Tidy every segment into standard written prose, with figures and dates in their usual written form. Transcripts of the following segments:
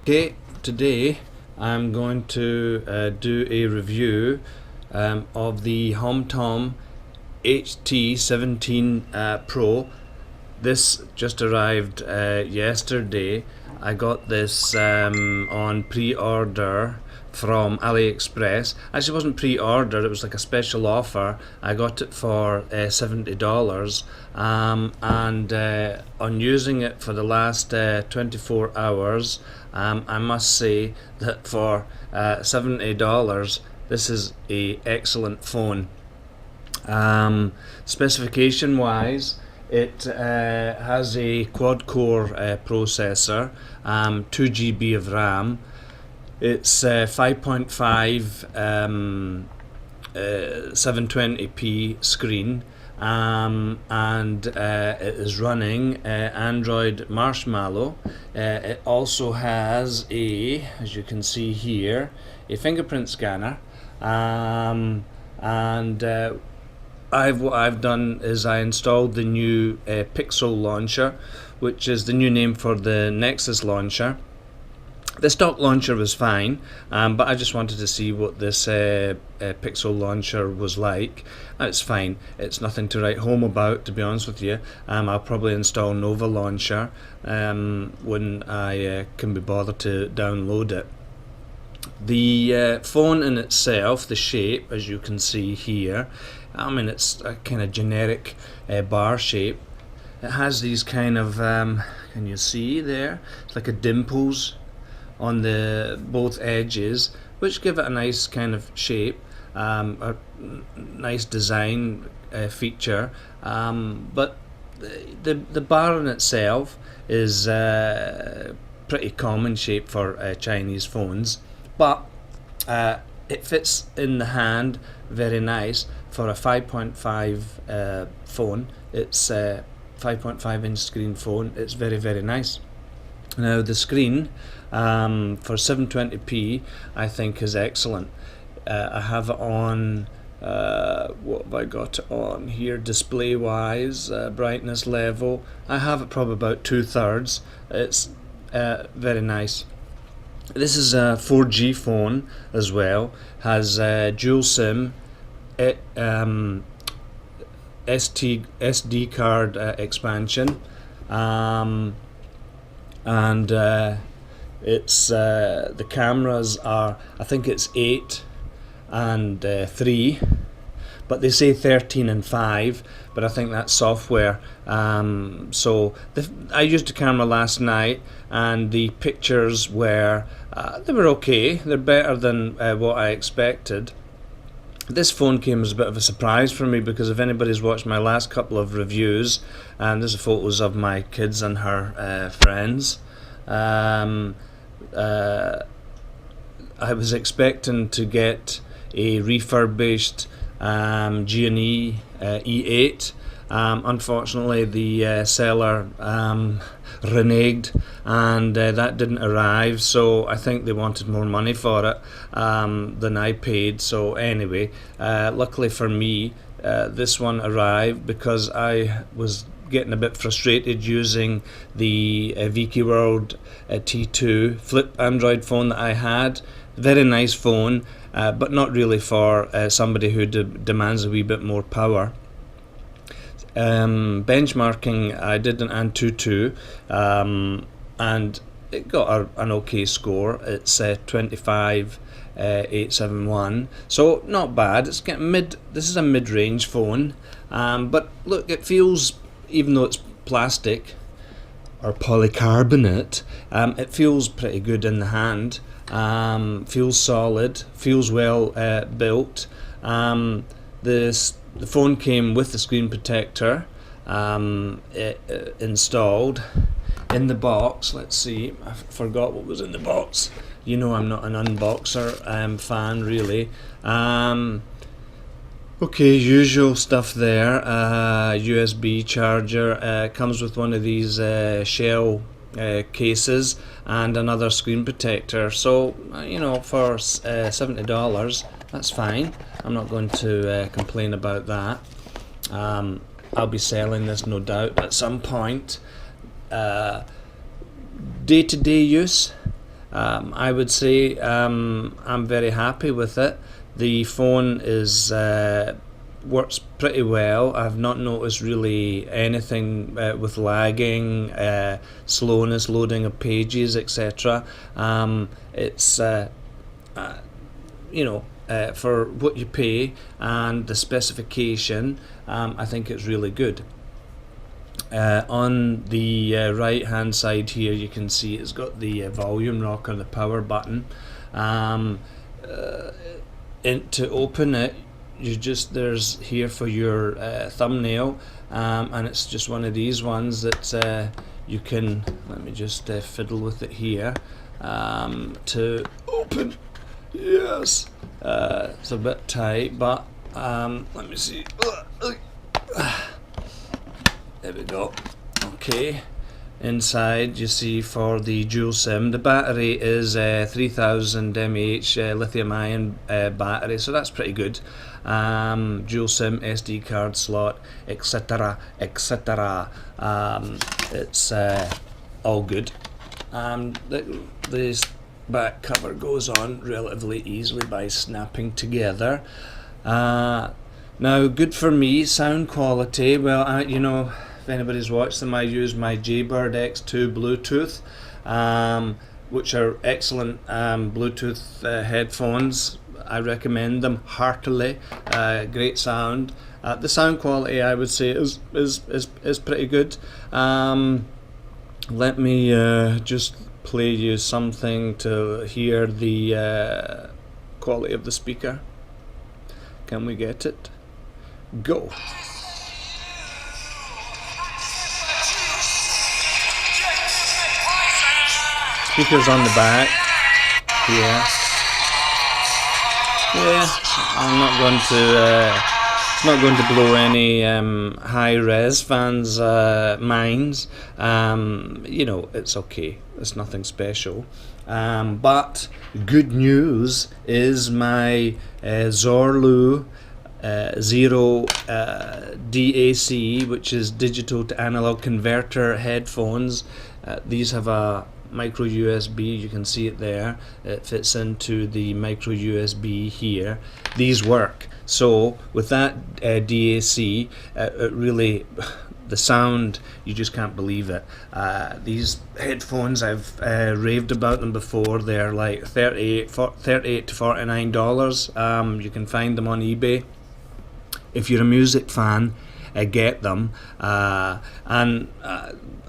Okay, today I'm going to do a review of the HomTom HT17 Pro. This just arrived yesterday. I got this on pre-order from AliExpress. Actually, it wasn't pre-order, it was like a special offer. I got it for $70, and on using it for the last 24 hours, I must say that for $70 this is an excellent phone. Specification wise, it has a quad-core processor, 2 GB of RAM. It's 5.5 720p screen, and it is running Android Marshmallow. It also has as you can see here, a fingerprint scanner, and what I've done is I installed the new Pixel launcher, which is the new name for the Nexus launcher. The stock launcher was fine, but I just wanted to see what this Pixel launcher was like. It's fine. It's nothing to write home about, to be honest with you. I'll probably install Nova launcher when I can be bothered to download it. The phone in itself, the shape, as you can see here, I mean, it's a kind of generic bar shape. It has these kind of, can you see there? It's like a dimples on the both edges, which give it a nice kind of shape, a nice design feature, but the bar in itself is pretty common shape for Chinese phones, but it fits in the hand very nice for a 5.5 phone. It's 5.5 inch screen phone. It's very, very nice. Now the screen for 720p I think is excellent. I have it on, what have I got it on here display wise, brightness level, I have it probably about 2/3. It's very nice. This is a 4G phone as well, has dual SIM, SD card expansion, and it's the cameras are, I think it's 8 and 3, but they say 13 and 5, but I think that's software. So I used the camera last night, and the pictures were they were okay. They're better than what I expected. This phone came as a bit of a surprise for me, because if anybody's watched my last couple of reviews, and there's photos of my kids and her friends, I was expecting to get a refurbished G&E E8. Unfortunately, the seller reneged, and that didn't arrive, so I think they wanted more money for it than I paid. So anyway, luckily for me, this one arrived, because I was getting a bit frustrated using the VKWorld T2 flip Android phone that I had. Very nice phone, but not really for somebody who demands a wee bit more power. Benchmarking, I did an Antutu, and it got an okay score. It's 25,871, so not bad. It's getting mid. This is a mid-range phone, but look, it feels, even though it's plastic or polycarbonate, it feels pretty good in the hand. Feels solid, feels well built. The phone came with the screen protector installed in the box. Let's see, I forgot what was in the box. You know, I'm not an unboxer fan really. Okay, usual stuff there. USB charger, comes with one of these shell cases and another screen protector. So for $70, that's fine. I'm not going to complain about that. I'll be selling this no doubt at some point. Day-to-day use, I would say I'm very happy with it. The phone is works pretty well. I've not noticed really anything with lagging, slowness, loading of pages, etc. It's for what you pay and the specification, I think it's really good. On the right hand side here, you can see it's got the volume rocker, the power button. To open it, there's here for your thumbnail, and it's just one of these ones that you can, let me just fiddle with it here, to open. Yes, it's a bit tight, but let me see. There we go. Okay, inside you see for the dual SIM, the battery is 3000 mAh lithium ion battery, so that's pretty good. Dual SIM, SD card slot, etc, etc. It's all good. This back cover goes on relatively easily by snapping together. Now, good for me, sound quality. Well, if anybody's watched them, I use my Jaybird X2 Bluetooth, which are excellent Bluetooth headphones. I recommend them heartily. Great sound. The sound quality, I would say, is pretty good. Let me just play you something to hear the quality of the speaker. Can we get it? Go. Speakers on the back here. Yeah, I'm not going to. It's not going to blow any high-res fans' minds. It's okay. It's nothing special. But good news is my Zorlu Zero DAC, which is digital to analog converter headphones. These have a micro USB, you can see it there. It fits into the micro USB here. These work. So with that DAC, it really, the sound, you just can't believe it. These headphones, I've raved about them before. They're like $38 to $49. You can find them on eBay. If you're a music fan, get them. And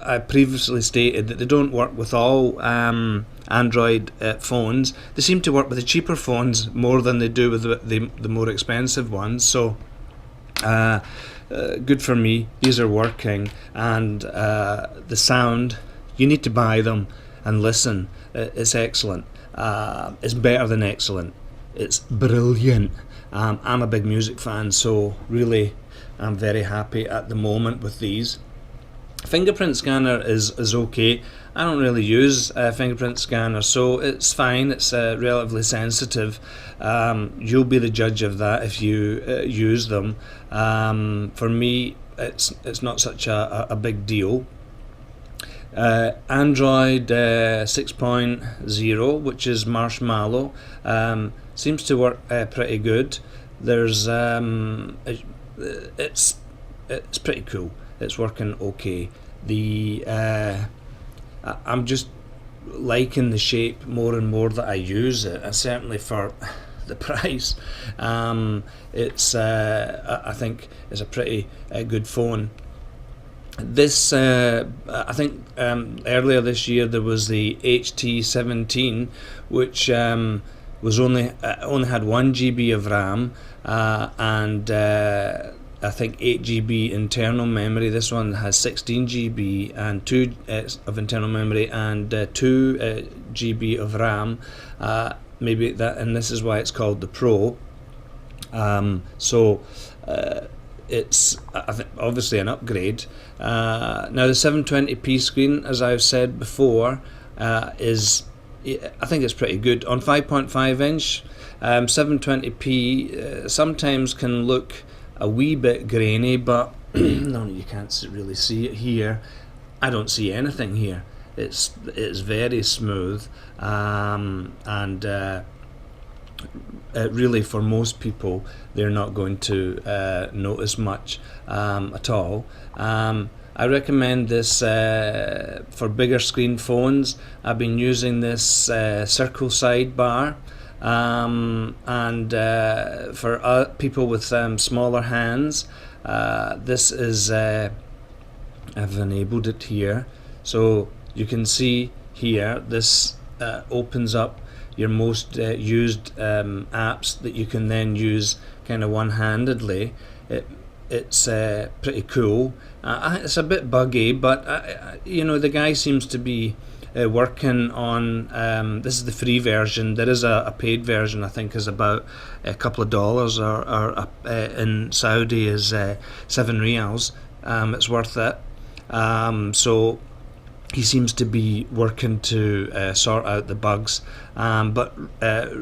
I previously stated that they don't work with all Android phones. They seem to work with the cheaper phones more than they do with the more expensive ones. So good for me. These are working, and the sound, you need to buy them and listen. It's excellent. It's better than excellent. It's brilliant. I'm a big music fan, so really I'm very happy at the moment with these. Fingerprint scanner is okay. I don't really use a fingerprint scanner, so it's fine. It's relatively sensitive. You'll be the judge of that if you use them. For me, it's not such a big deal. Android 6.0, which is Marshmallow, seems to work pretty good. There's it's pretty cool. It's working okay. I'm just liking the shape more and more that I use it, and certainly for the price, it's I think is a pretty good phone. This I think earlier this year there was the HT17, which was only had 1 GB of RAM and I think 8 GB internal memory. This one has 16 GB and 2 of internal memory and 2 GB of RAM. Maybe that, and this is why it's called the Pro. it's obviously an upgrade. Now the 720p screen, as I've said before, I think it's pretty good on 5.5 inch. 720p sometimes can look a wee bit grainy, but no, you can't really see it here. I don't see anything here. It's very smooth, and really for most people they're not going to notice much at all. I recommend this for bigger screen phones. I've been using this circle sidebar, and for people with smaller hands, this is I've enabled it here, so you can see here this opens up your most used apps that you can then use kind of one-handedly. It's pretty cool. It's a bit buggy, but you know, the guy seems to be working on this is the free version. There is a paid version, I think is about a couple of dollars, or in Saudi is 7 riyals. It's worth it. So he seems to be working to sort out the bugs, but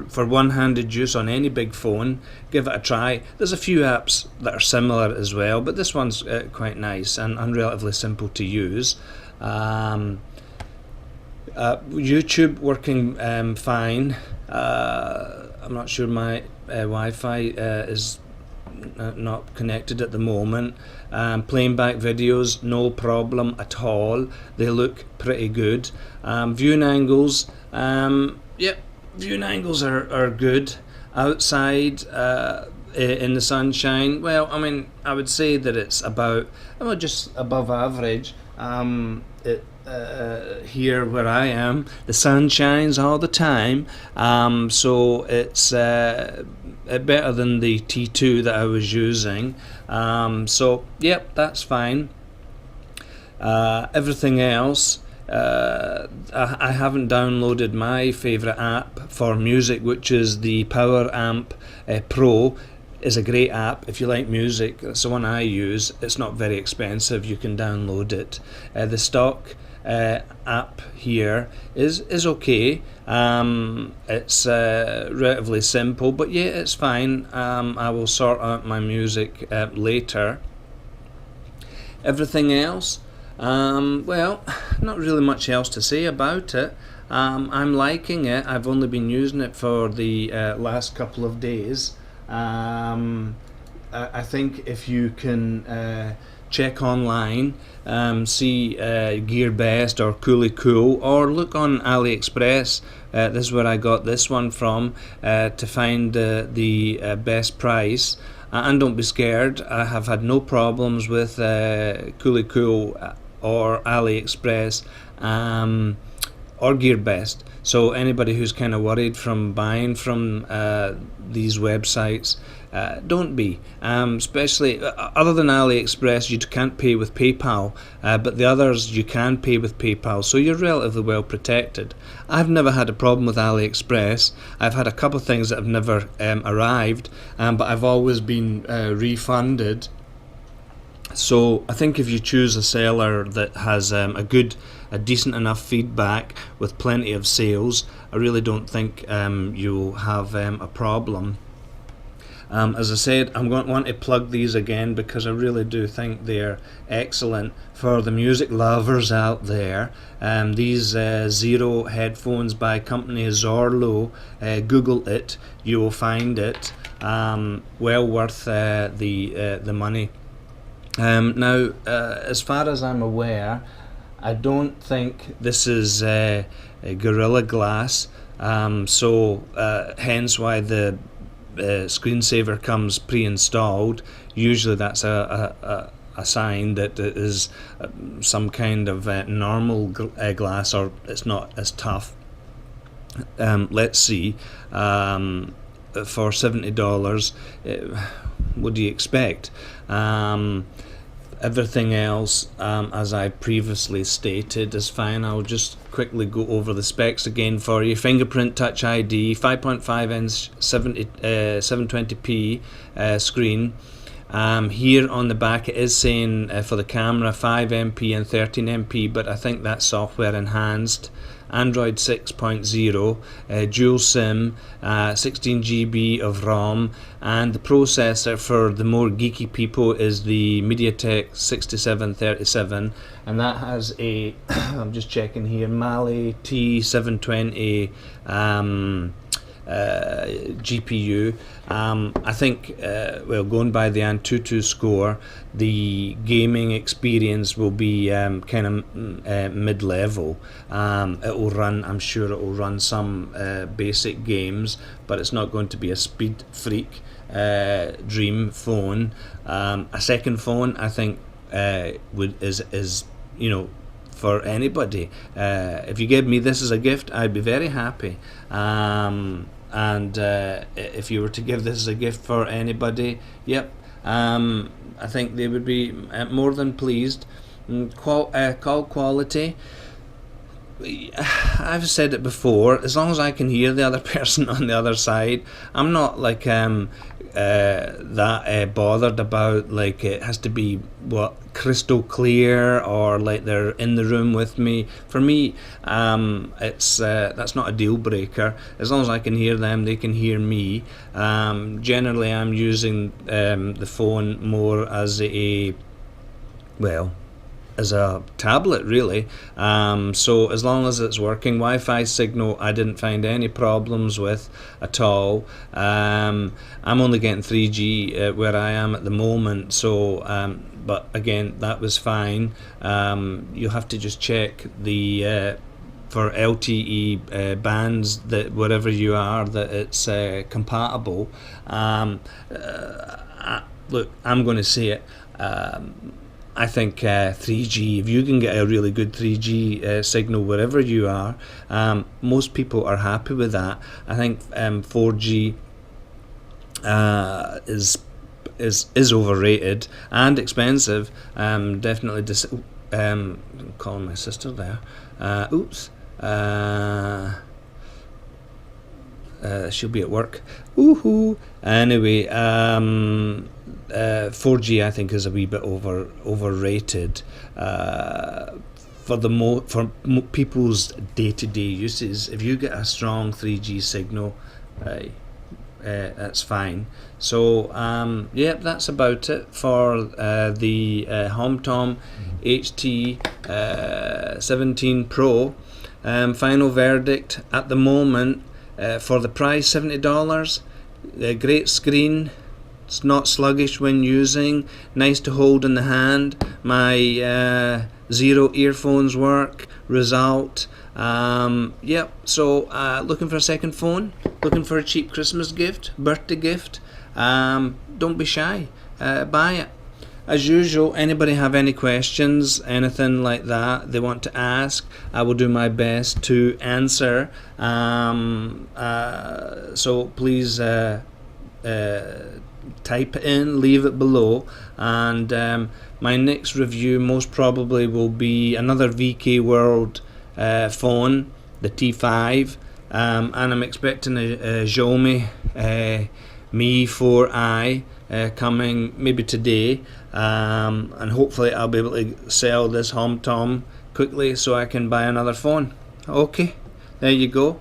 for one-handed use on any big phone, give it a try. There's a few apps that are similar as well, but this one's quite nice and relatively simple to use. YouTube working fine. I'm not sure my Wi-Fi is not connected at the moment. Playing back videos, no problem at all. They look pretty good. Viewing angles, yep, viewing angles are good. Outside in the sunshine, well, I mean, I would say that it's about, well, just above average. Here where I am, the sun shines all the time, so it's better than the T2 that I was using. So yep, that's fine. Everything else, I haven't downloaded my favourite app for music, which is the Power Amp Pro. Is a great app if you like music. That's the one I use. It's not very expensive. You can download it. The stock app here is okay. It's relatively simple, but yeah, it's fine. I will sort out my music later. Everything else, well, not really much else to say about it. I'm liking it. I've only been using it for the last couple of days. I think if you can check online, see GearBest or Coolie Cool, or look on AliExpress. This is where I got this one from, to find the best price. And don't be scared. I have had no problems with Coolie Cool or AliExpress or GearBest. So anybody who's kind of worried from buying from these websites, don't be. Especially other than AliExpress, you can't pay with PayPal, but the others you can pay with PayPal, so you're relatively well protected. I've never had a problem with AliExpress. I've had a couple of things that have never arrived, but I've always been refunded. So I think if you choose a seller that has a decent enough feedback with plenty of sales, I really don't think you'll have a problem. As I said, I'm going to want to plug these again because I really do think they're excellent for the music lovers out there. These Zero headphones by company Zorlo, Google it, you will find it. Well worth the money. Now, as far as I'm aware, I don't think this is a Gorilla Glass, so hence why the screensaver comes pre-installed. Usually that's a sign that it is some kind of normal glass, or it's not as tough. Let's see. For $70, what do you expect? Everything else, as I previously stated, is fine. I'll just quickly go over the specs again for you. Fingerprint Touch ID, 5.5 inch 720p screen, Here on the back it is saying for the camera 5MP and 13MP, but I think that's software enhanced. Android 6.0, dual SIM, 16 GB of ROM, and the processor for the more geeky people is the MediaTek 6737, and that has a I'm just checking here, Mali T720 GPU. I think, well, going by the Antutu score, the gaming experience will be kind of mid-level. It will run, I'm sure it will run some basic games, but it's not going to be a speed freak dream phone. A second phone, I think, is you know, for anybody. If you gave me this as a gift, I'd be very happy. And if you were to give this as a gift for anybody, yep, I think they would be more than pleased. Call quality, I've said it before, as long as I can hear the other person on the other side, I'm not like that bothered about like it has to be crystal clear or like they're in the room with me. For me, it's that's not a deal breaker. As long as I can hear them, they can hear me. Generally, I'm using the phone more as a tablet, really. So as long as it's working, Wi-Fi signal I didn't find any problems with at all. I'm only getting 3G where I am at the moment, so but again, that was fine. You'll have to just check the for LTE bands, that wherever you are, that it's compatible. Look, I'm going to say it. I think 3G, if you can get a really good 3G signal wherever you are, most people are happy with that. I think 4G is overrated and expensive. Definitely I'm calling my sister there. She'll be at work. Woohoo! Anyway, 4G I think is a wee bit overrated for people's day-to-day uses. If you get a strong 3G signal, that's fine. So yeah, that's about it for the HomTom HT17 Pro. Final verdict at the moment, for the price, $70. Great screen. It's not sluggish when using. Nice to hold in the hand. My Zero earphones work. Result. Yep. So looking for a second phone. Looking for a cheap Christmas gift, birthday gift. Don't be shy. Buy it. As usual, anybody have any questions, anything like that they want to ask, I will do my best to answer. So please type it in, leave it below, and my next review most probably will be another VK World phone, the T5, and I'm expecting a Xiaomi Mi 4i coming maybe today, and hopefully I'll be able to sell this HomTom quickly so I can buy another phone. Okay, there you go.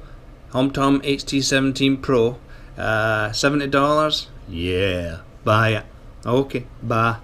HomTom HT17 Pro, $70. Yeah, buy it. Okay, bye.